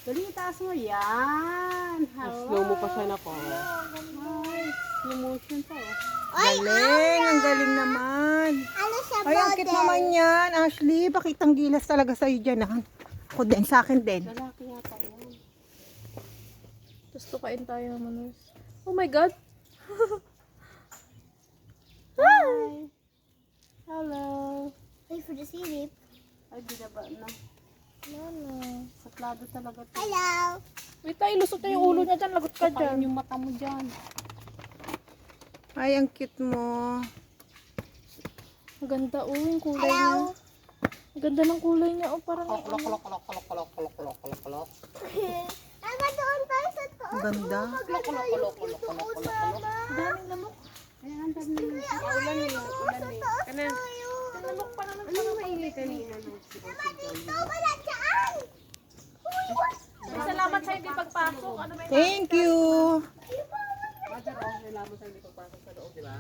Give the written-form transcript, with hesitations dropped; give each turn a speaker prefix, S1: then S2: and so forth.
S1: Dali, itaas mo yan.
S2: Slow mo pa siya na ko.
S1: Ay, slow motion pa oh.
S3: Galing, ang galing naman.
S4: Ano siya,
S3: Ay, ang cute naman yan. Ashley, pakitang gilas talaga sa'yo dyan. Ah. Ako din, sa akin din.
S1: Lalaki yata yan.
S2: Tapos tukain tayo, Manus. Oh my God!
S1: Hi! Hello!
S4: Wait for the silip.
S1: Ay, binaba na.
S2: Ano?
S1: Saklado talaga to.
S4: Hello.
S2: Wait tayo, lusot na yung ulo niya dyan. Lagot ka
S1: Kain
S2: dyan.
S1: yung mata mo dyan.
S3: Ay, ang cute mo.
S2: Ang ganda, oh, yung kulay niya. Ang ganda ng kulay niya, oh, parang may ano.
S4: Mama, doon tayo sa taas.
S3: Ang ganda.
S4: Maganda yung doon, Mama.
S2: Daming lamok.
S1: Ayan, ang dami.
S4: Ulan eh, ulan eh.
S1: Kanan.
S2: Lamok pa naman.
S1: Ano yung maingay kanina?
S4: Dito, wala dyan.
S2: Salamat sa hindi pagpasok. Ano may
S3: Thank you.
S1: Roger, oh, nalaman sa hindi pagpasok sa loob, di ba?